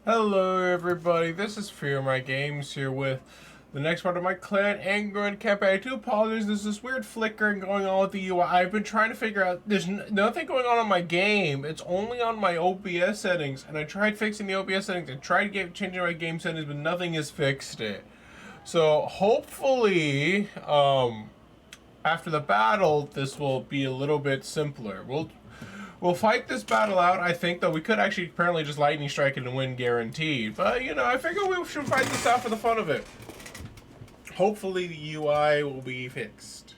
Hello everybody, this is Fearmy Games here with the next part of my clan Angrund campaign. I do apologize, there's this weird flickering going on with the UI. I've been trying to figure out, there's nothing going on my game, it's only on my OBS settings, and I tried fixing the OBS settings and tried changing my game settings, but nothing has fixed it. So hopefully, after the battle, this will be a little bit simpler. We'll fight this battle out, I think, though we could actually apparently just lightning strike it and win guaranteed. But, you know, I figure we should fight this out for the fun of it. Hopefully the UI will be fixed.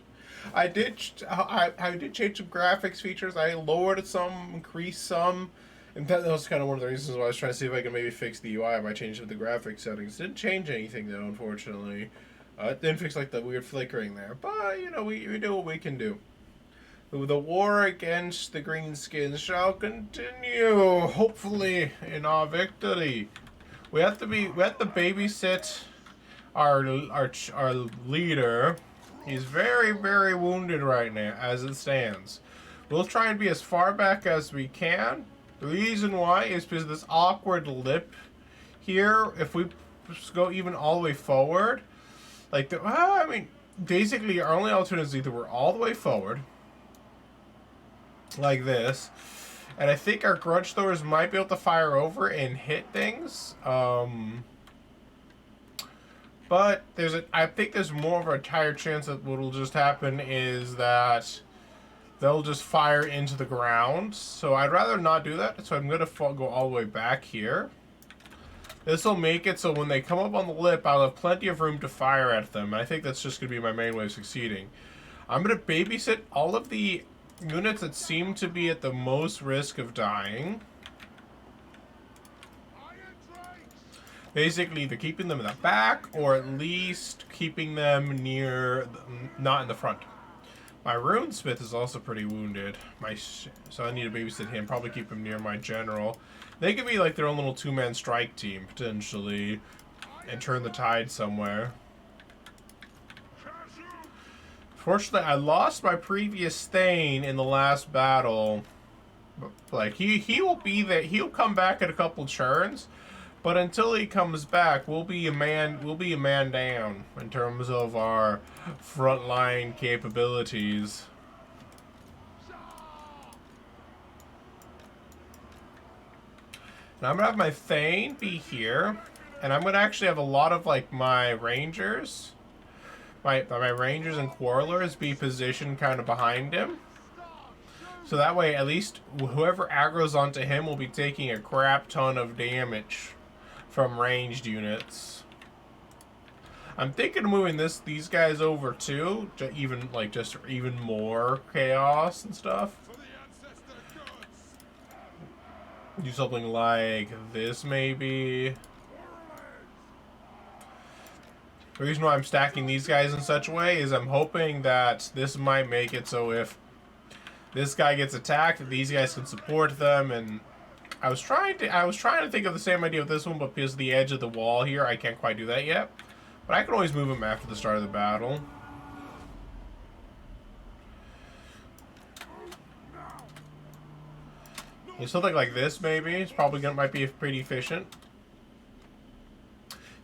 I did change some graphics features. I lowered some, increased some. And that was kind of one of the reasons why I was trying to see if I could maybe fix the UI by changing the graphics settings. Didn't change anything, though, unfortunately. It didn't fix, like, the weird flickering there. But, you know, we do what we can do. The war against the greenskins shall continue, hopefully in our victory. We have to babysit our leader. He's very, very wounded right now, as it stands. We'll try and be as far back as we can. The reason why is because this awkward lip here, if we go even all the way forward, like, I mean, basically our only alternative is either we're all the way forward, like this, and I think our grudge throwers might be able to fire over and hit things, but I think there's more of a higher chance that what will just happen is that they'll just fire into the ground. So I'd rather not do that, so I'm gonna go all the way back here. This will make it so when they come up on the lip, I'll have plenty of room to fire at them. I think that's just gonna be my main way of succeeding. I'm gonna babysit all of the units that seem to be at the most risk of dying. Basically, either keeping them in the back or at least keeping them near, not in the front. My runesmith is also pretty wounded. So I need to babysit him. Probably keep him near my general. They could be like their own little two-man strike team potentially, and turn the tide somewhere. Fortunately, I lost my previous Thane in the last battle. Like, he will be there. He'll come back in a couple turns, but until he comes back, we'll be a man down in terms of our frontline capabilities. Now I'm gonna have my Thane be here, and I'm gonna actually have a lot of like my rangers. My rangers and quarrelers be positioned kind of behind him. So that way, at least whoever aggroes onto him will be taking a crap ton of damage from ranged units. I'm thinking of moving these guys over too, to even more chaos and stuff. Do something like this maybe. The reason why I'm stacking these guys in such a way is I'm hoping that this might make it so if this guy gets attacked, these guys can support them. And I was trying to think of the same idea with this one, but because of the edge of the wall here, I can't quite do that yet. But I can always move them after the start of the battle. Something like this maybe. It's probably might be pretty efficient.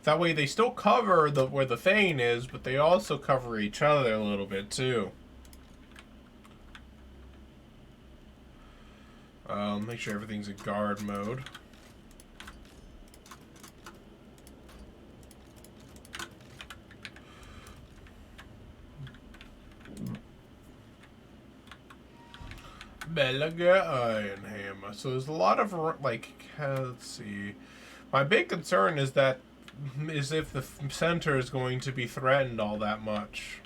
That way they still cover where the Thane is, but they also cover each other a little bit too. Make sure everything's in guard mode. Belaga Iron Hammer. So there's a lot of, like, let's see. My big concern is if the center is going to be threatened all that much.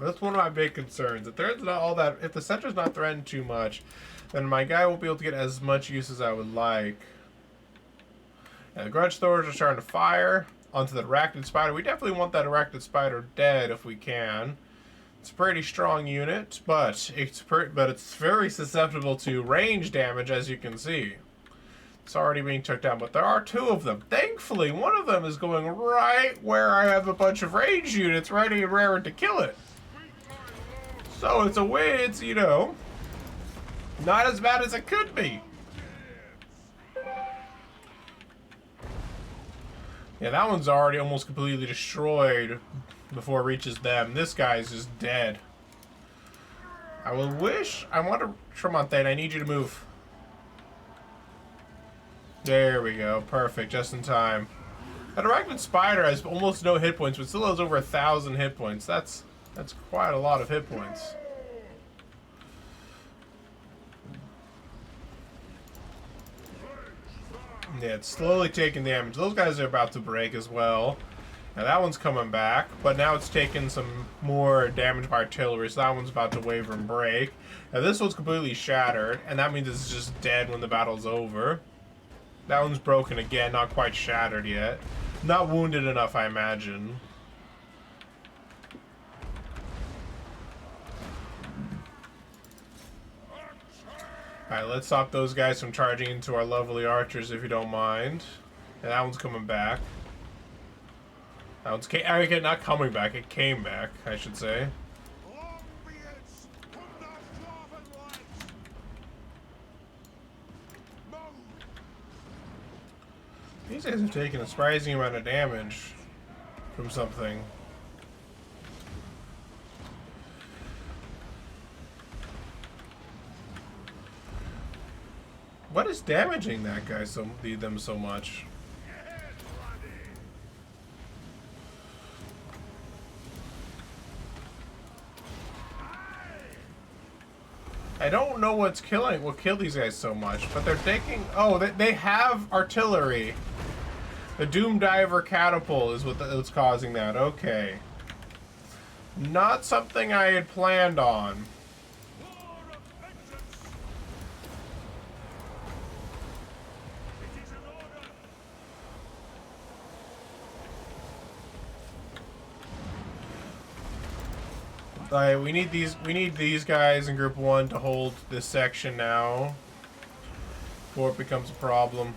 That's one of my big concerns. If the center's not threatened too much, then my guy won't be able to get as much use as I would like. And the grudge throwers are starting to fire onto the arachnid spider. We definitely want that arachnid spider dead if we can. It's a pretty strong unit, but it's very susceptible to range damage, as you can see. It's already being took down, but there are two of them. Thankfully, one of them is going right where I have a bunch of range units ready and raring to kill it. So it's a way, it's, you know, not as bad as it could be. Yeah, that one's already almost completely destroyed before it reaches them. This guy's just dead. I will wish... I want to... Tremontaine, I need you to move. There we go. Perfect. Just in time. That arachnid spider has almost no hit points, but still has over 1,000 hit points. That's quite a lot of hit points. Yeah, it's slowly taking damage. Those guys are about to break as well. Now that one's coming back, but now it's taking some more damage by artillery, so that one's about to waver and break. Now this one's completely shattered, and that means it's just dead when the battle's over. That one's broken again, not quite shattered yet. Not wounded enough, I imagine. Alright, let's stop those guys from charging into our lovely archers, if you don't mind. And that one's coming back. That one's not coming back, it came back, I should say. These guys have taken a surprising amount of damage from something. What is damaging that guy them so much? I don't know what killed these guys so much, but they're taking... Oh, they have artillery. The Doom Diver catapult is what's causing that. Okay. Not something I had planned on. Alright, we need these guys in group 1 to hold this section now before it becomes a problem.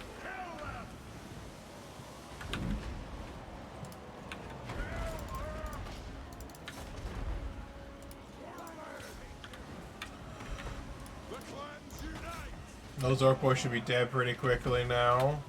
Those Orcboys should be dead pretty quickly now.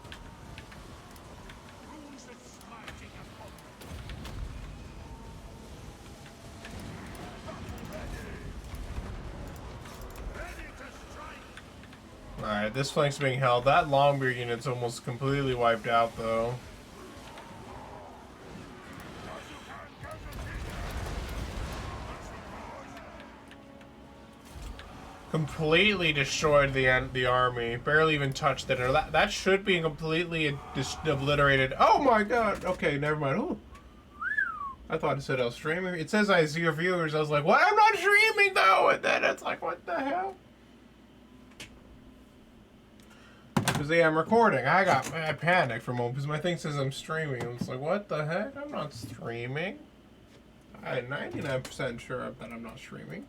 Alright, this flank's being held. That Longbeard unit's almost completely wiped out, though. Completely destroyed the army. Barely even touched it. That should be completely obliterated. Oh my god! Okay, never mind. Ooh. I thought it said I was streaming. It says I have 0 viewers. I was like, what? I'm not streaming, though! And then it's like, what the hell? Because yeah, I'm recording. I panicked for a moment because my thing says I'm streaming. I was like, what the heck? I'm not streaming. I'm 99% sure that I'm not streaming.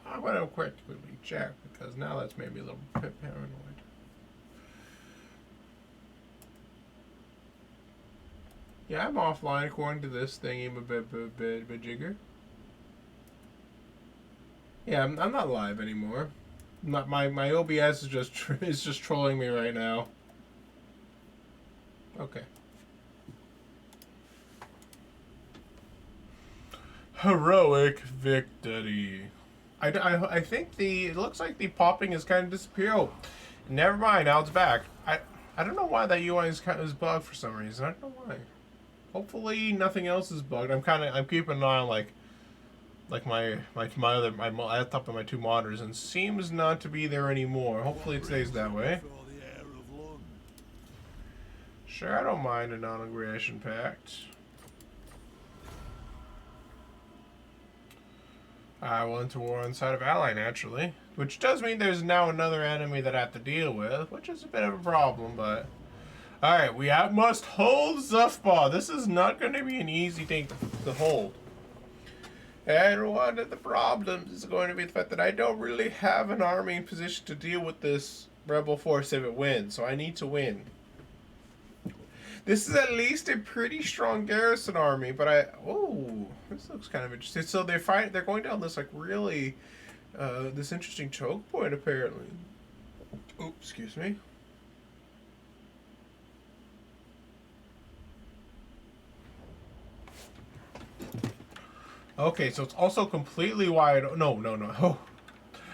I'm going to quickly check because now that's made me a little bit paranoid. Yeah, I'm offline according to this thingy, but jigger. Yeah, I'm not live anymore. My OBS is just trolling me right now. Okay. Heroic victory. I think it looks like the popping is kind of disappeared. Oh, never mind. Now it's back. I don't know why that UI is bugged for some reason. I don't know why. Hopefully nothing else is bugged. I'm keeping an eye on my laptop and my 2 monitors, and seems not to be there anymore. Hopefully it stays that way. Sure, I don't mind a non-aggression pact. I went to war on the side of ally, naturally. Which does mean there's now another enemy that I have to deal with, which is a bit of a problem, but... Alright, we must hold Zufba. This is not going to be an easy thing to hold. And one of the problems is going to be the fact that I don't really have an army in position to deal with this rebel force if it wins, so I need to win. This is at least a pretty strong garrison army, but oh, this looks kind of interesting. So they're going down this really, this interesting choke point apparently. Oops, excuse me. Okay, so it's also completely wide. No, no, no. Oh,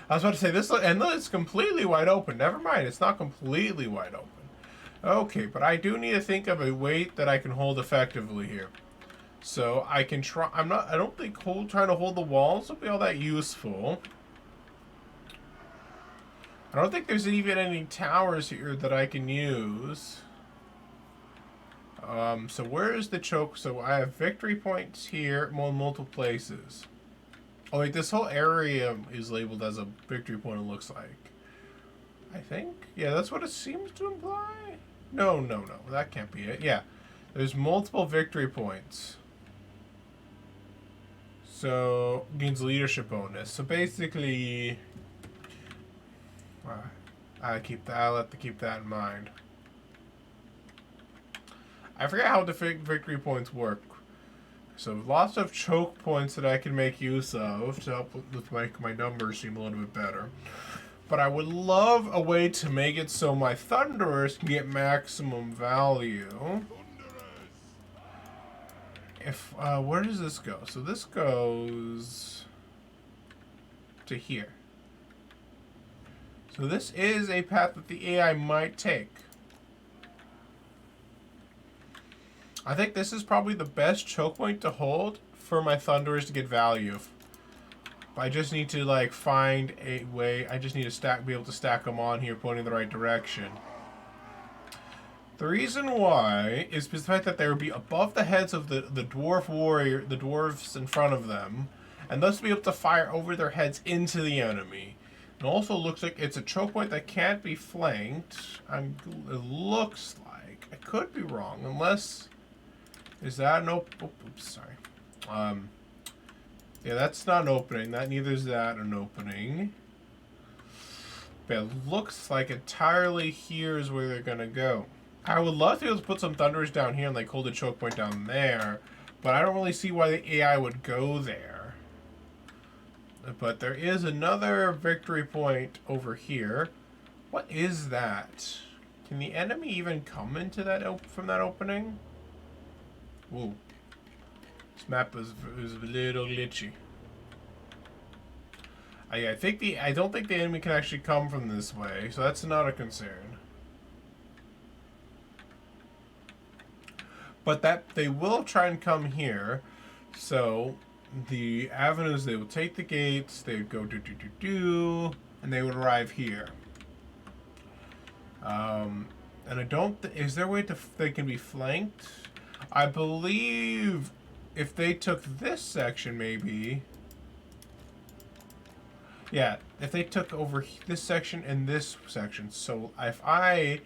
I was about to say this, and look, it's completely wide open. Never mind, it's not completely wide open. Okay, but I do need to think of a weight that I can hold effectively here. So I can try. I don't think trying to hold the walls will be all that useful. I don't think there's even any towers here that I can use. So where is the choke? So I have victory points here, multiple places. Oh wait, this whole area is labeled as a victory point, it looks like. I think? Yeah, that's what it seems to imply? No, no, no. That can't be it. Yeah. There's multiple victory points. So, gains leadership bonus. So basically... I'll have to keep that in mind. I forget how the victory points work. So lots of choke points that I can make use of to help with make my numbers seem a little bit better. But I would love a way to make it so my Thunderers can get maximum value. If where does this go? So this goes to here. So this is a path that the AI might take. I think this is probably the best choke point to hold for my Thunderers to get value. I just need to like find a way. I just need to be able to stack them on here, pointing in the right direction. The reason why is because the fact that they would be above the heads of the dwarf warrior, the dwarves in front of them, and thus be able to fire over their heads into the enemy. It also looks like it's a choke point that can't be flanked. It looks like. I could be wrong, unless... Is that an oops, sorry. Yeah, that's not an opening. Neither is that an opening. But it looks like entirely here is where they're gonna go. I would love to be able to put some Thunderers down here and like hold a choke point down there, but I don't really see why the AI would go there. But there is another victory point over here. What is that? Can the enemy even come into that from that opening? Ooh. This map is a little glitchy. I don't think the enemy can actually come from this way, so that's not a concern. But that they will try and come here. So the avenues, they will take the gates, they would go and they would arrive here. And I don't. Is there a way they can be flanked? I believe if they took this section, maybe. Yeah, if they took over this section and this section. So if I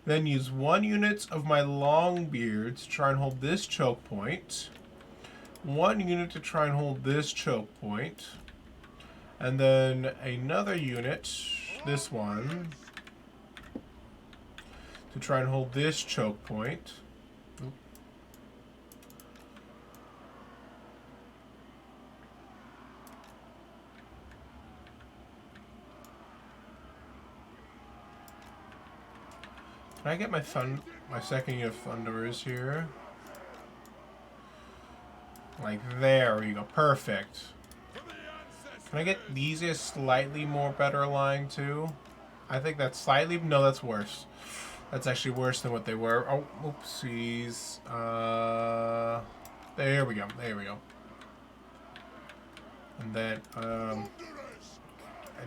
then use 1 unit of my Longbeard to try and hold this choke point, 1 unit to try and hold this choke point, and then another unit, this one, to try and hold this choke point. Can I get my second unit of Thunderers here? Like there we go. Perfect. Can I get these guys slightly more better aligned too? I think that's slightly... No, that's worse. That's actually worse than what they were. Oh, oopsies. There we go. There we go. And then, I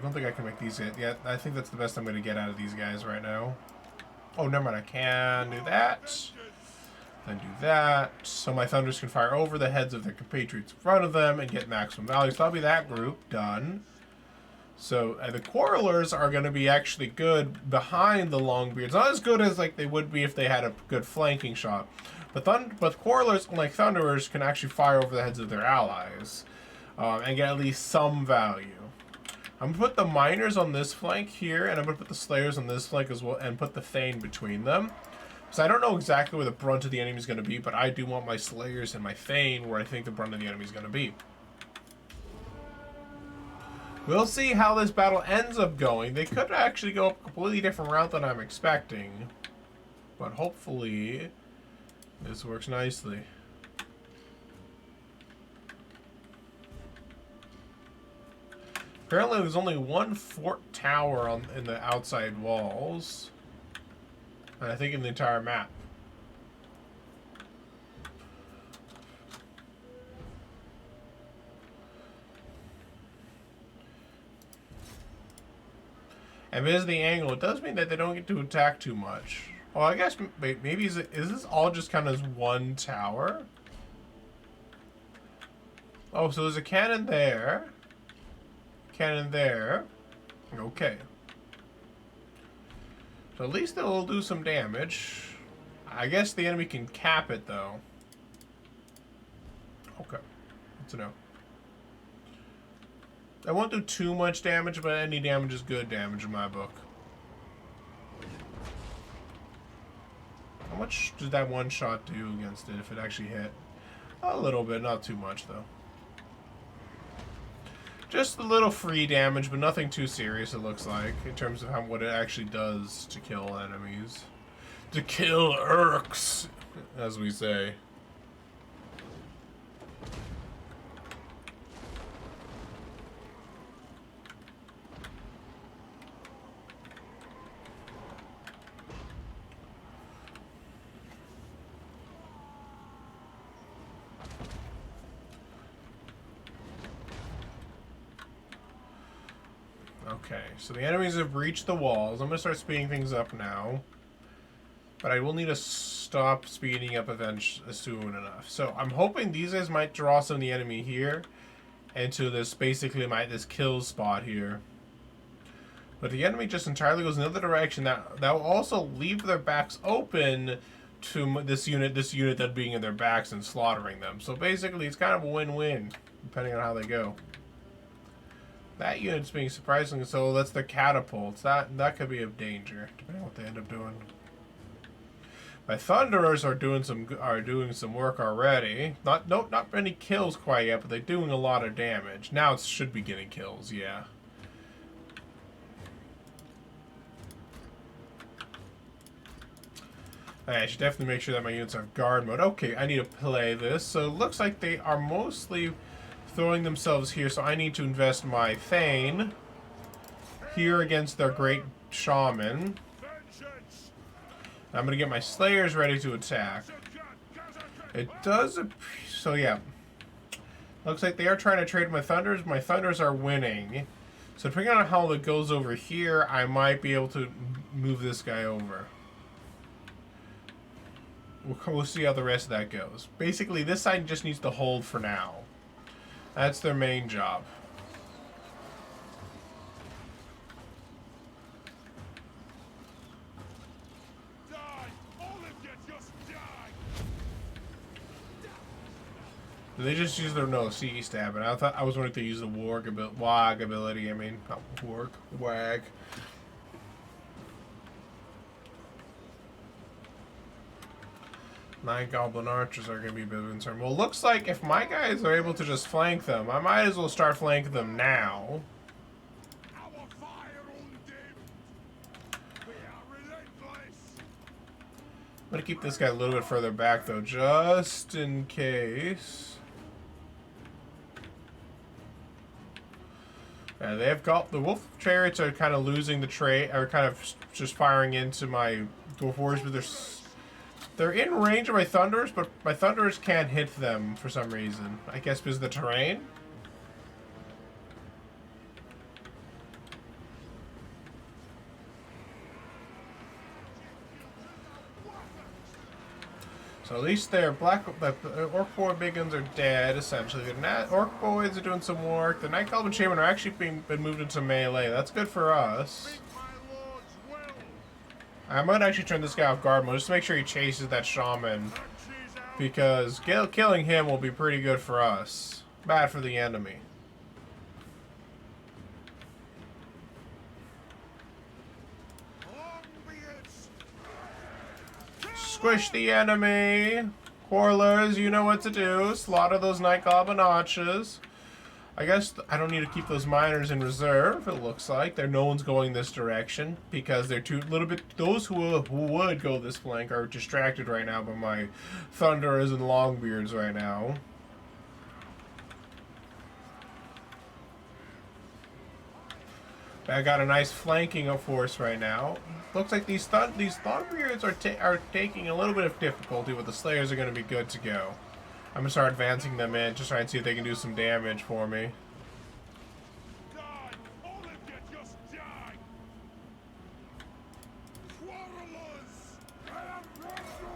don't think I can make these yet. Yeah, I think that's the best I'm going to get out of these guys right now. Oh, never mind. I can do that. Then do that. So my Thunders can fire over the heads of their compatriots in front of them and get maximum value. So that'll be that group. Done. So the Quarrelers are going to be actually good behind the Longbeards. Not as good as like they would be if they had a good flanking shot. But Quarrelers, like Thunderers, can actually fire over the heads of their allies. And get at least some value. I'm going to put the Miners on this flank here, and I'm going to put the Slayers on this flank as well, and put the Thane between them. So I don't know exactly where the brunt of the enemy is going to be, but I do want my Slayers and my Thane where I think the brunt of the enemy is going to be. We'll see how this battle ends up going. They could actually go a completely different route than I'm expecting. But hopefully, this works nicely. Apparently there's only one fort tower in the outside walls. And I think in the entire map. And because of the angle, it does mean that they don't get to attack too much. Well, I guess maybe is this all just kind of one tower? Oh, so there's a cannon there. Cannon there. Okay. So at least they'll do some damage. I guess the enemy can cap it, though. Okay. Good to know. I won't do too much damage, but any damage is good damage in my book. How much did that one shot do against it if it actually hit? A little bit, not too much, though. Just a little free damage, but nothing too serious, it looks like, in terms of what it actually does to kill enemies. To kill Urks, as we say. Okay, so the enemies have breached the walls. I'm going to start speeding things up now. But I will need to stop speeding up soon enough. So I'm hoping these guys might draw some of the enemy here into this, basically, this kill spot here. But the enemy just entirely goes in the other direction. That will also leave their backs open to this unit that being in their backs and slaughtering them. So basically, it's kind of a win-win, depending on how they go. That unit's being surprising, so that's the catapults. That could be of danger, depending on what they end up doing. My Thunderers are doing some work already. Not many kills quite yet, but they're doing a lot of damage. Now it should be getting kills, yeah. I should definitely make sure that my units have guard mode. Okay, I need to play this. So it looks like they are mostly throwing themselves here, so I need to invest my Thane here against their great shaman. I'm going to get my Slayers ready to attack. It does... So, yeah. Looks like they are trying to trade my Thunders. My Thunders are winning. So, depending on how it goes over here, I might be able to move this guy over. We'll see how the rest of that goes. Basically, this side just needs to hold for now. That's their main job. They just use their CE stab, and I thought I was wondering if they use the wag ability. I mean, not wag. Nine Goblin Archers are going to be a bit of a concern. Well, it looks like if my guys are able to just flank them, I might as well start flanking them now. I'm going to keep this guy a little bit further back, though, just in case. Yeah, they've got the Wolf Chariots are kind of losing the trade, are kind of just firing into my Dwarf Warriors, but they're in range of my Thunders, but my Thunders can't hit them for some reason. I guess because of the terrain. So at least their Orc Boy Big Guns are dead, essentially. The Orc Boys are doing some work. The Night Goblin Shaman are actually been moved into melee. That's good for us. I might actually turn this guy off guard mode just to make sure he chases that shaman. Because killing him will be pretty good for us. Bad for the enemy. Squish the enemy. Quarrelers, you know what to do. Slaughter those Night Goblin Archers. I guess I don't need to keep those miners in reserve, it looks like. No one's going this direction because they're those who would go this flank are distracted right now by my Thunderers and Longbeards right now. I got a nice flanking of force right now. Looks like these Longbeards are taking a little bit of difficulty, but the Slayers are going to be good to go. I'm going to start advancing them in, just try and see if they can do some damage for me.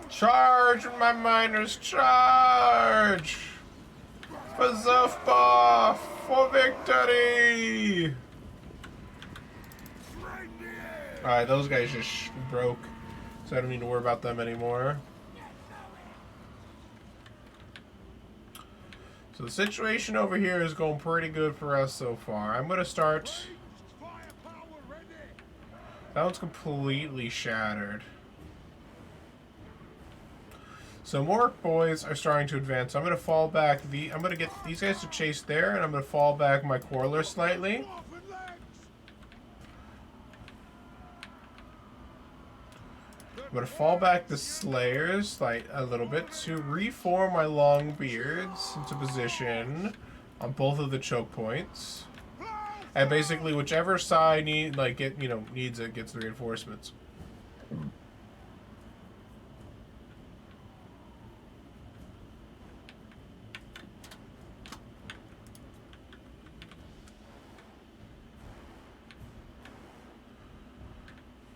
Charge, my miners, charge! Bezufba for victory! Alright, those guys just broke, so I don't need to worry about them anymore. So the situation over here is going pretty good for us so far. I'm going to start... That one's completely shattered. So more boys are starting to advance. So I'm going to fall back. I'm going to get these guys to chase there, and I'm going to fall back my Quarler slightly. I'm going to fall back the Slayers like a little bit to reform my Longbeards into position on both of the choke points. And basically whichever side needs it gets the reinforcements.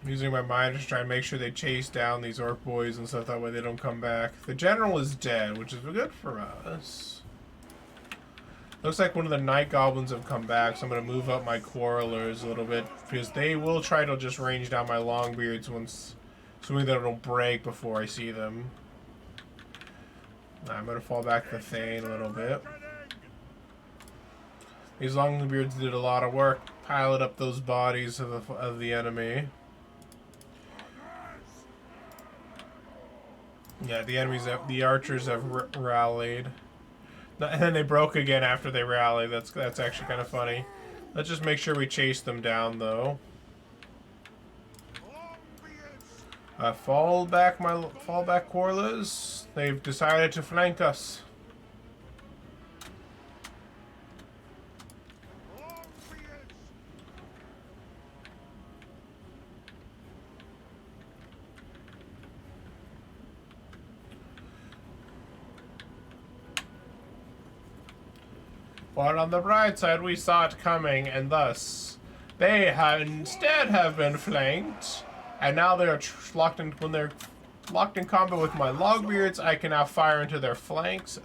Using my miners to try and make sure they chase down these orc boys and stuff, that way they don't come back. The general is dead, which is good for us. Looks like one of the night goblins have come back, so I'm going to move up my quarrelers a little bit, because they will try to just range down my Longbeards once, assuming that it'll break before I see them. I'm going to fall back the Thane a little bit. These Longbeards did a lot of work, piled up those bodies of the enemy. Yeah, the archers have rallied. And then they broke again after they rallied. That's actually kind of funny. Let's just make sure we chase them down, though. Fall back, Corlas. They've decided to flank us. But on the bright side, we saw it coming, and thus they instead have been flanked, and now they are locked in. When they're locked in combat with my Longbeards, I can now fire into their flanks,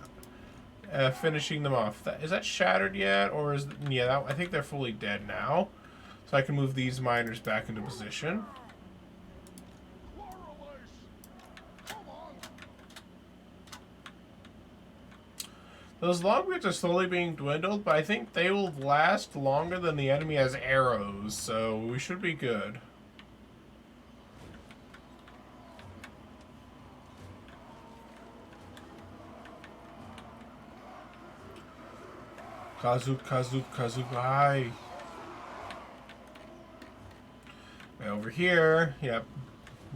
finishing them off. Is that shattered yet, or is I think they're fully dead now, so I can move these miners back into position. Those Longbeards are slowly being dwindled, but I think they will last longer than the enemy has arrows, so we should be good. Kazukai. Over here, yep,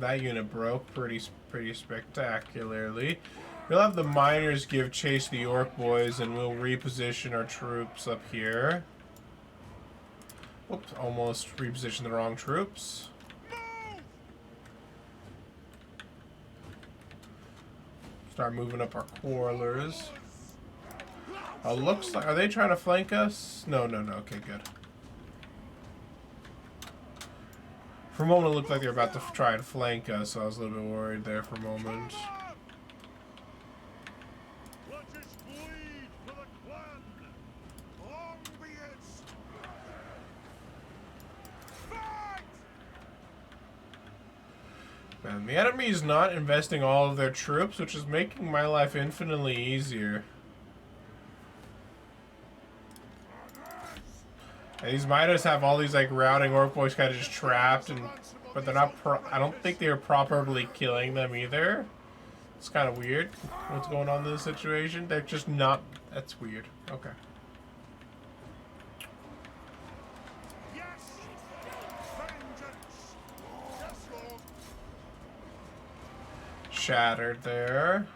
that unit broke pretty spectacularly. We'll have the miners give chase to the orc boys, and we'll reposition our troops up here. Whoops, almost repositioned the wrong troops. Start moving up our quarrelers. Looks like, are they trying to flank us? No. Okay, good. For a moment, it looked like they were about to try and flank us, so I was a little bit worried there for a moment. Man, the enemy is not investing all of their troops, which is making my life infinitely easier. And these miners have all these like routing orc boys kind of just trapped, but they're not. I don't think they're properly killing them either. It's kind of weird what's going on in this situation. They're just not. That's weird. Okay. Shattered there.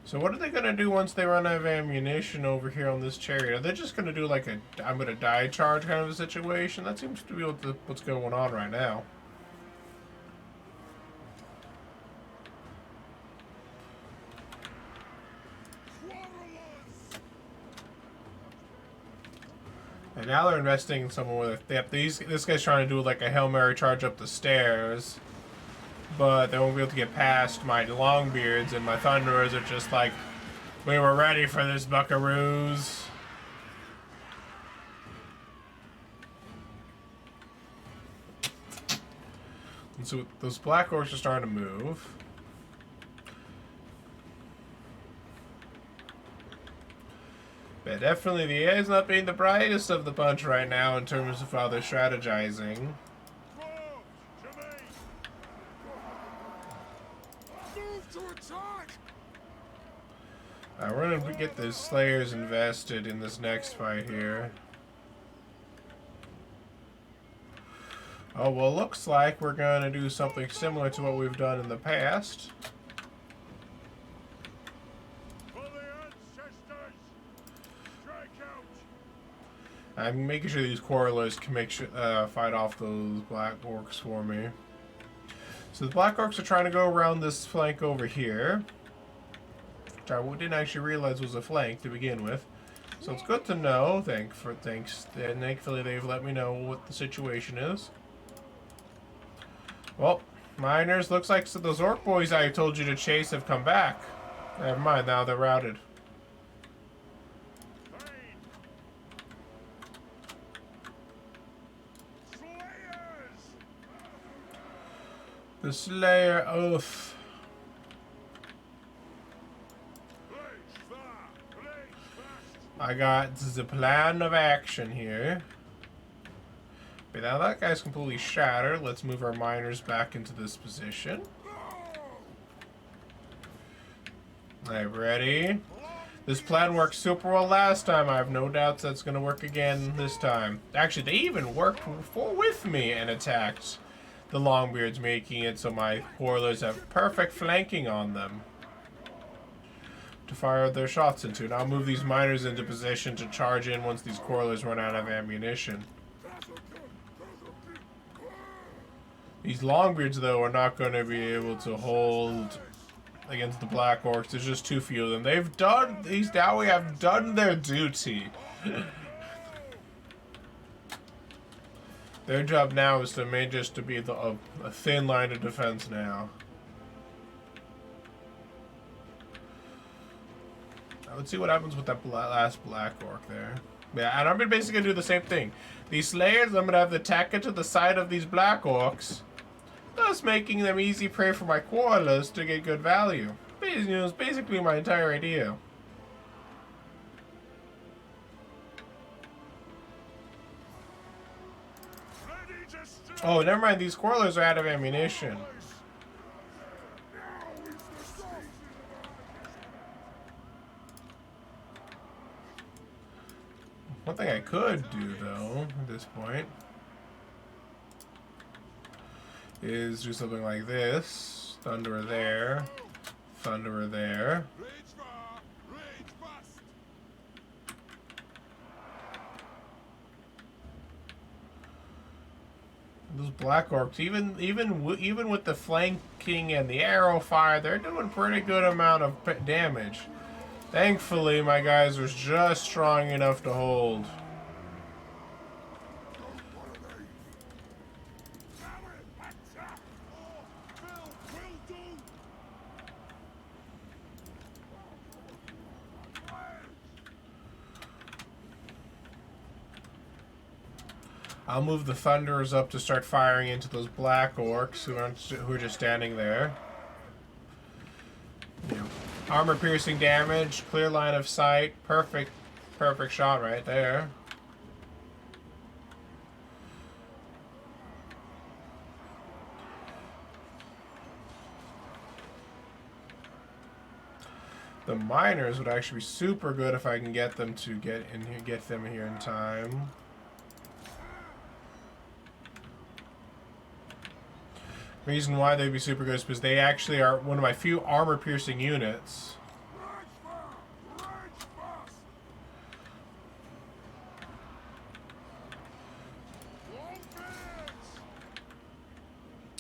So what are they gonna do once they run out of ammunition over here on this chariot? Are they just gonna do like a I'm gonna die charge kind of a situation? That seems to be what's going on right now. And now they're investing in someone with this guy's trying to do like a Hail Mary charge up the stairs, but they won't be able to get past my Longbeards, and my Thunderers are just like, we were ready for this, buckaroos. And so those Black Orcs are starting to move. But definitely the AI is not being the brightest of the bunch right now in terms of how they're strategizing. Alright, we're gonna get the Slayers invested in this next fight here. Oh, well, looks like we're gonna do something similar to what we've done in the past. I'm making sure these Quarrelers can fight off those Black Orcs for me. So the Black Orcs are trying to go around this flank over here, which I didn't actually realize was a flank to begin with. So it's good to know. Thankfully they've let me know what the situation is. Well, Miners, looks like those Orc boys I told you to chase have come back. Never mind, now they're routed. The Slayer Oath. I got the plan of action here. But now that guy's completely shattered. Let's move our Miners back into this position. Alright, ready? This plan worked super well last time. I have no doubts that's going to work again this time. Actually, they even worked with me and attacked the Longbeards, making it so my Quarrelers have perfect flanking on them to fire their shots into. Now I'll move these Miners into position to charge in once these Quarrelers run out of ammunition. These Longbeards, though, are not going to be able to hold against the Black Orcs. There's just too few of them. These Dowie have done their duty. Their job now is to be a thin line of defense now. Let's see what happens with that last Black Orc there. Yeah, and I'm basically going to do the same thing. These Slayers, I'm going to have the attack to the side of these Black Orcs, thus making them easy prey for my Quarrelers to get good value. It's basically my entire idea. Oh, never mind. These Quarrelers are out of ammunition. One thing I could do, though, at this point, is do something like this. Thunderer there. Thunderer there. Those Black Orcs, even with the flanking and the arrow fire, they're doing pretty good amount of damage. Thankfully, my guys are just strong enough to hold. I'll move the Thunderers up to start firing into those Black Orcs who are just standing there. You know, armor-piercing damage, clear line of sight, perfect shot right there. The Miners would actually be super good if I can get them to get them here in time. Reason why they'd be super good is because they actually are one of my few armor-piercing units.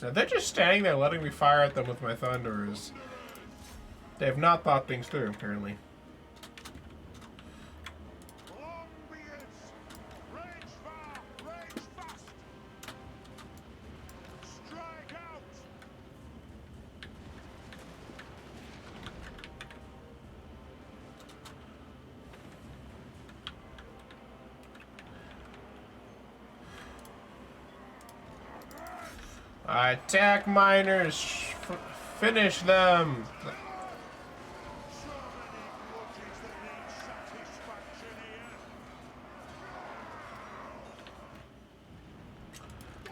Now they're just standing there letting me fire at them with my thunders. They have not thought things through, apparently. Attack miners! Finish them!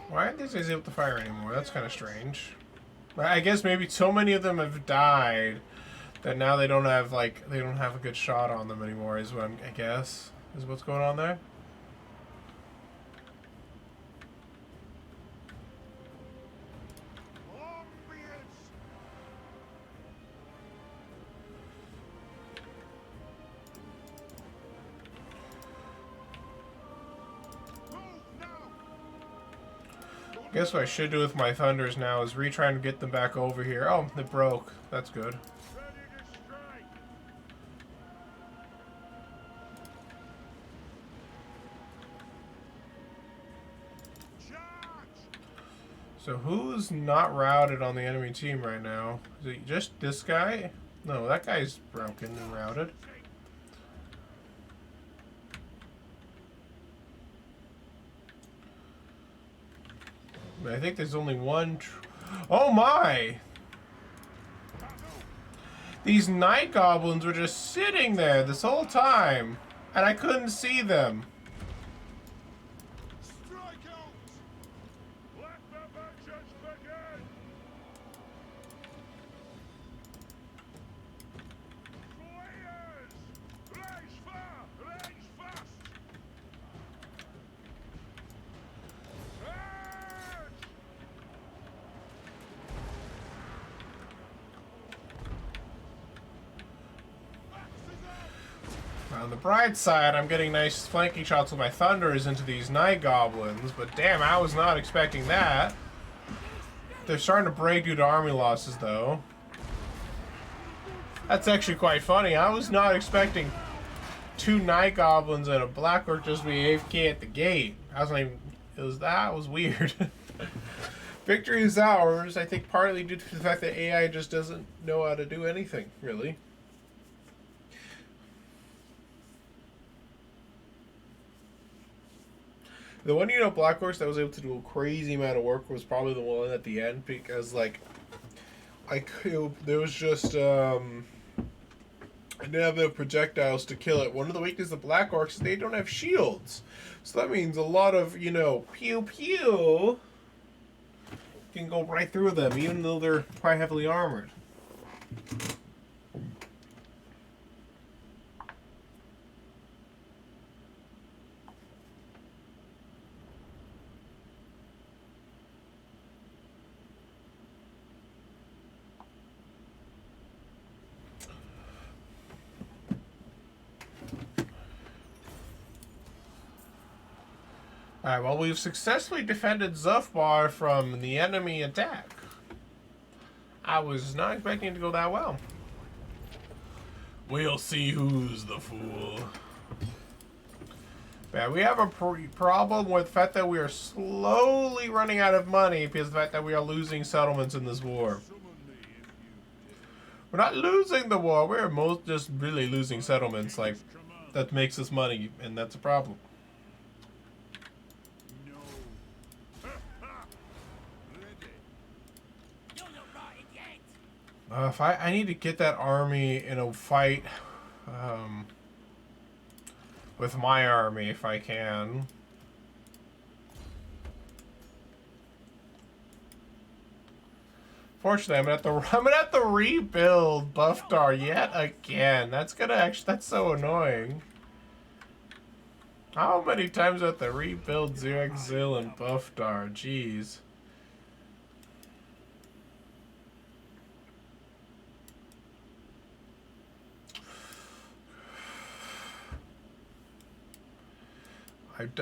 Why aren't these guys able to fire anymore? That's kind of strange. I guess maybe so many of them have died that now they don't have a good shot on them anymore. Is what I guess is what's going on there. Guess what I should do with my thunders now is retry and get them back over here. Oh, they broke. That's good. So who's not routed on the enemy team right now? Is it just this guy? No, that guy's broken and routed. I think there's only one. Oh my! These night goblins were just sitting there this whole time, and I couldn't see them. On the bright side, I'm getting nice flanking shots with my thunders into these night goblins, but damn, I was not expecting that. They're starting to break due to army losses, though. That's actually quite funny. I was not expecting 2 night goblins and a black orc just be AFK at the gate. I was like, that was weird. Victory is ours, I think partly due to the fact that AI just doesn't know how to do anything, really. The one Black Horse that was able to do a crazy amount of work was probably the one at the end because, like, there was just, I didn't have the projectiles to kill it. One of the weaknesses of Black Orcs is they don't have shields. So that means a lot of, pew pew can go right through them, even though they're quite heavily armored. Alright, well, we've successfully defended Zufbar from the enemy attack. I was not expecting it to go that well. We'll see who's the fool. Yeah, we have a problem with the fact that we are slowly running out of money because of the fact that we are losing settlements in this war. We're not losing the war, we're just really losing settlements. Like, that makes us money, and that's a problem. If I need to get that army in a fight with my army if I can. Fortunately, I'm gonna have to rebuild Buffdar yet again. That's so annoying. How many times do I have to rebuild Zirexil and Buffdar? Jeez.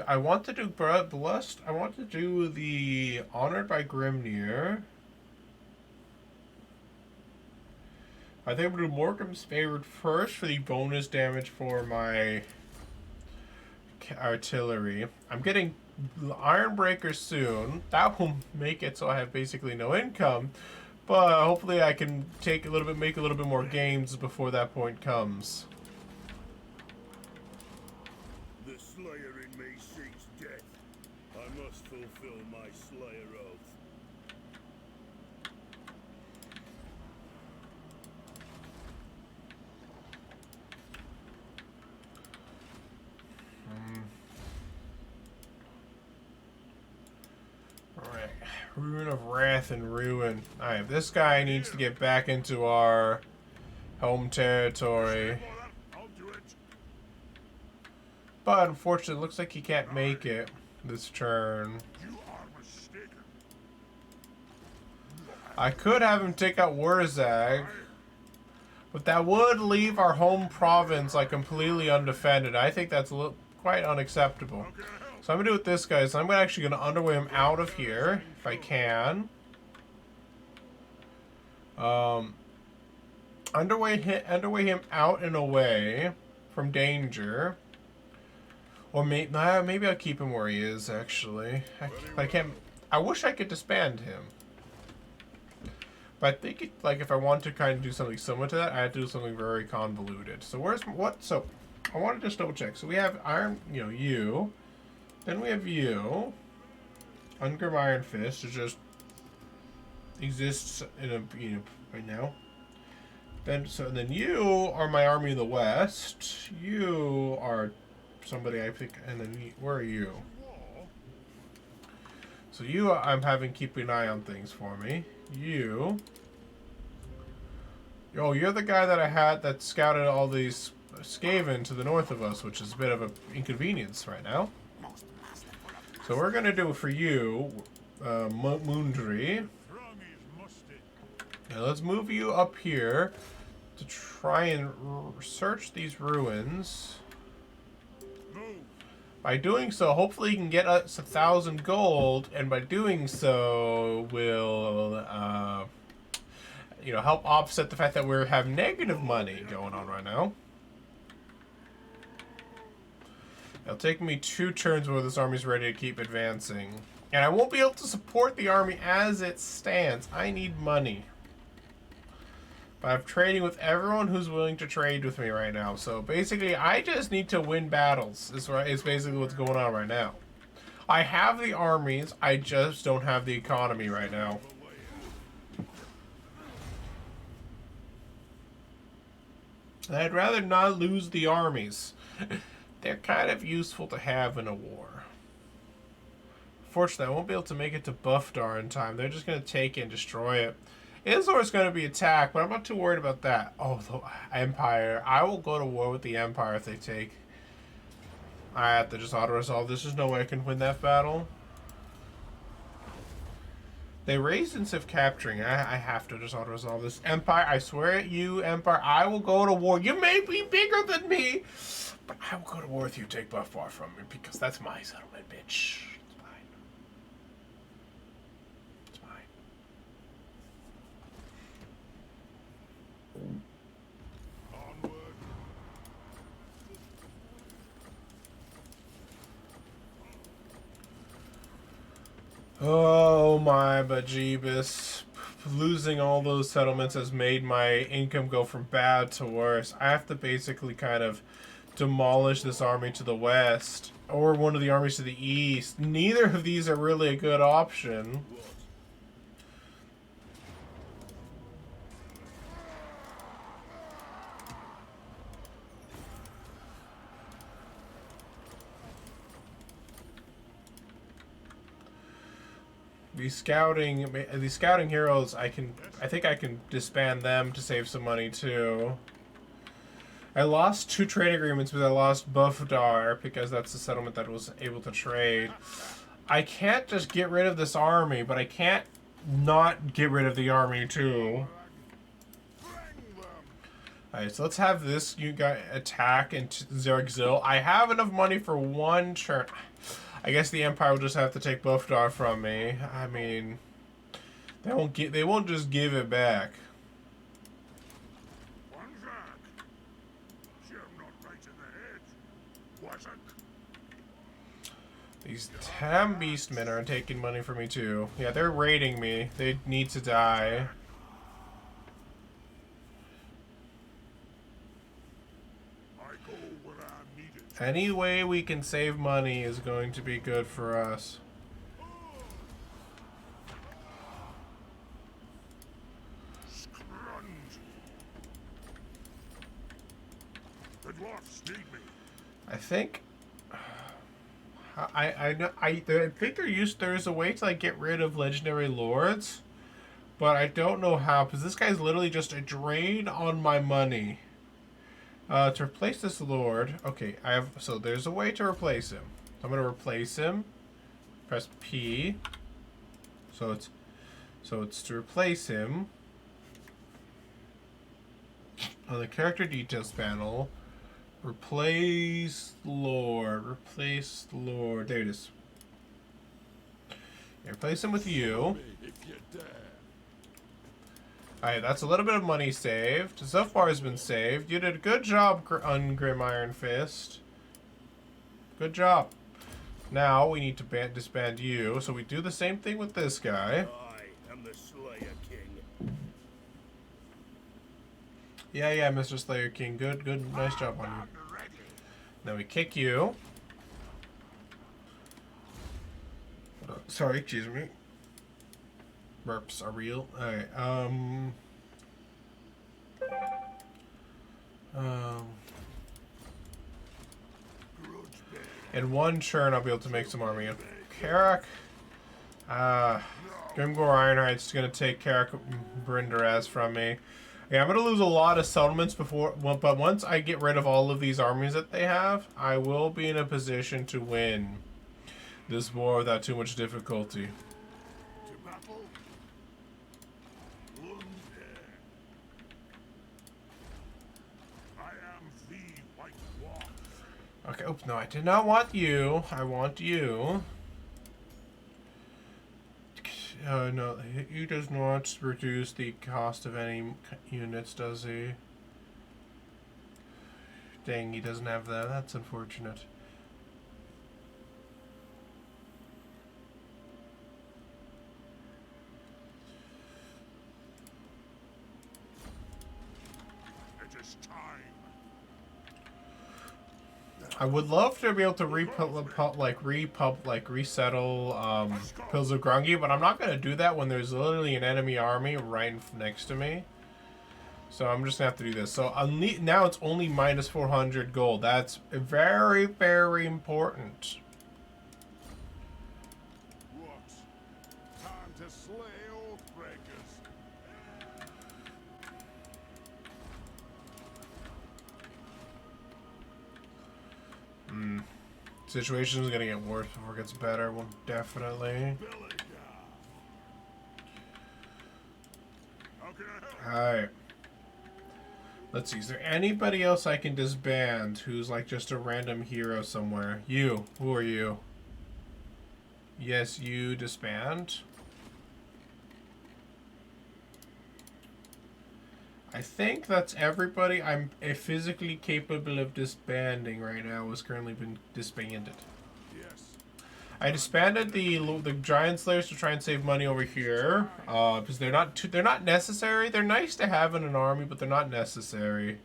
I want to do Blessed. I want to do the Honored by Grimnir. I think I'm going to do Morgan's favored first for the bonus damage for my artillery. I'm getting Iron Breaker soon. That will make it so I have basically no income. But hopefully I can make a little bit more gains before that point comes. The Slayer in me seeks death. I must fulfill my Slayer oath. Alright. Rune of Wrath and Ruin. Alright, this guy needs to get back into our home territory. But unfortunately, it looks like he can't make it this turn. I could have him take out Wurzag, but that would leave our home province like completely undefended. I think that's quite unacceptable. So I'm gonna do with this guy. So I'm actually gonna underway him out of here if I can. Underway him out and away from danger. Or maybe I'll keep him where he is. Actually, I can't. I wish I could disband him. But I think if I want to kind of do something similar to that, I have to do something very convoluted. So where's what? So I want to just double check. So we have you. Then we have you. Ungrim Iron Fist, it just exists in a right now. Then you are my army in the west. You are somebody I think, and then where are you? So you, I'm having keeping an eye on things for me. You. Oh, you're the guy that I had that scouted all these Skaven to the north of us, which is a bit of an inconvenience right now. So we're gonna do for you, Moondry. Now let's move you up here to try and search these ruins. By doing so, hopefully you can get us 1,000 gold, and by doing so, we'll help offset the fact that we have negative money going on right now. It'll take me 2 turns where this army's ready to keep advancing. And I won't be able to support the army as it stands. I need money. But I'm trading with everyone who's willing to trade with me right now. So basically, I just need to win battles. Is basically what's going on right now. I have the armies. I just don't have the economy right now. And I'd rather not lose the armies. They're kind of useful to have in a war. Fortunately, I won't be able to make it to Buffdar in time. They're just going to take it and destroy it. Izor is going to be attacked, but I'm not too worried about that. Oh, the Empire. I will go to war with the Empire if they take. I have to just auto-resolve this. There's no way I can win that battle. They raised instead of capturing. I have to just auto-resolve this. Empire, I swear at you, Empire, I will go to war. You may be bigger than me, but I will go to war with you. Take Buffdar from me, because that's my settlement, bitch. It's mine. It's mine. Onward. Oh my bejeebus. Losing all those settlements has made my income go from bad to worse. I have to basically kind of demolish this army to the west, or one of the armies to the east. Neither of these are really a good option. These scouting heroes, I think I can disband them to save some money too. I lost 2 trade agreements, but I lost Buffdar because that's the settlement that was able to trade. I can't just get rid of this army, but I can't not get rid of the army too. Alright, so let's have this you guys attack into Zergzil. I have enough money for 1 turn. I guess the Empire will just have to take Buffdar from me. I mean, they won't just give it back. These damn beastmen are taking money from me too. Yeah, they're raiding me. They need to die. I go where I'm needed. Any way we can save money is going to be good for us. Scrunge. The dwarfs need me. I think I think there's a way to like get rid of legendary lords, but I don't know how because this guy's literally just a drain on my money. To replace this lord, okay, so there's a way to replace him. I'm gonna replace him. Press P. So it's to replace him. On the character details panel, replace lord. Replace lord. There it is. Yeah, replace him with you. If you dare. Alright, that's a little bit of money saved. So far has been saved. You did a good job, Grim Iron Fist. Good job. Now we need to disband you. So we do the same thing with this guy. I am the Slayer King. Yeah, Mr. Slayer King. Good. Nice job on you. Now we kick you. Sorry, excuse me. Burps are real. Alright, in one churn, I'll be able to make some army. Karak, Grimgor Ironhide's gonna take Karak Brinderaz from me. Yeah, I'm gonna lose a lot of settlements but once I get rid of all of these armies that they have, I will be in a position to win this war without too much difficulty. Okay, oops, no, I did not want you. I want you. No, he does not reduce the cost of any units, does he? Dang, he doesn't have that. That's unfortunate. It is time. I would love to be able to resettle Pills of Grungy, but I'm not going to do that when there's literally an enemy army right next to me. So I'm just going to have to do this. So now it's only minus 400 gold. That's very, very important. What? Time to slay Oathbreakers. Situation's gonna get worse before it gets better. Well, definitely. Alright. Let's see. Is there anybody else I can disband who's like just a random hero somewhere? You. Who are you? Yes, you disband. I think that's everybody I'm physically capable of disbanding right now has currently been disbanded. Yes. I disbanded the Giant Slayers to try and save money over here because they're not necessary. They're nice to have in an army, but they're not necessary.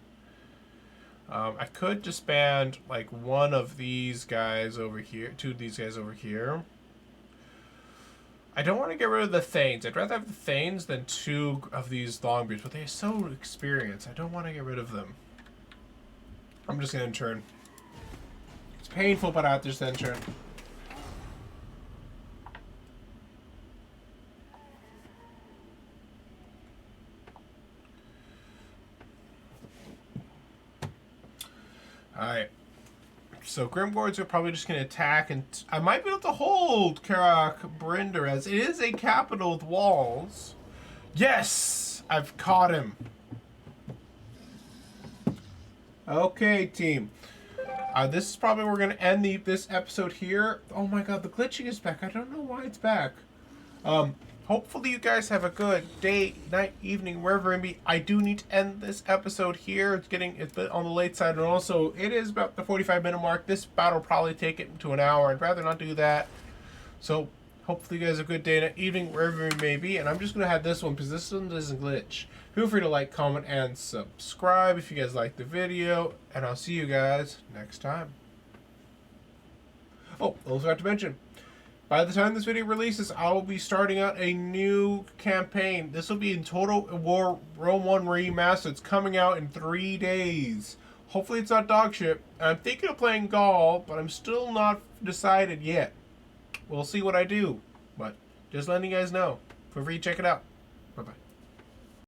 I could disband like one of these guys over here, two of these guys over here. I don't want to get rid of the Thanes. I'd rather have the Thanes than two of these Longbeards, but they're so experienced. I don't want to get rid of them. I'm just going to turn. It's painful, but I have to just then turn. Alright. So Grimgords are probably just going to attack, and I might be able to hold Karak Brinder as it is a capital with walls. Yes! I've caught him. Okay, team. This is probably where we're going to end this episode here. Oh my god, the glitching is back. I don't know why it's back. hopefully you guys have a good day, night, evening, wherever it may be. I do need to end this episode here. It's a bit on the late side, and also it is about the 45-minute mark. This battle will probably take it to an hour. I'd rather not do that. So hopefully you guys have a good day, night, evening, wherever it may be. And I'm just gonna have this one because this one doesn't glitch. Feel free to like, comment, and subscribe if you guys like the video, and I'll see you guys next time. Oh, also have to mention, by the time this video releases, I will be starting out a new campaign. This will be in Total War Rome 1 Remastered. It's coming out in 3 days. Hopefully it's not dog shit. I'm thinking of playing Gaul, but I'm still not decided yet. We'll see what I do. But just letting you guys know. Feel free to check it out. Bye-bye.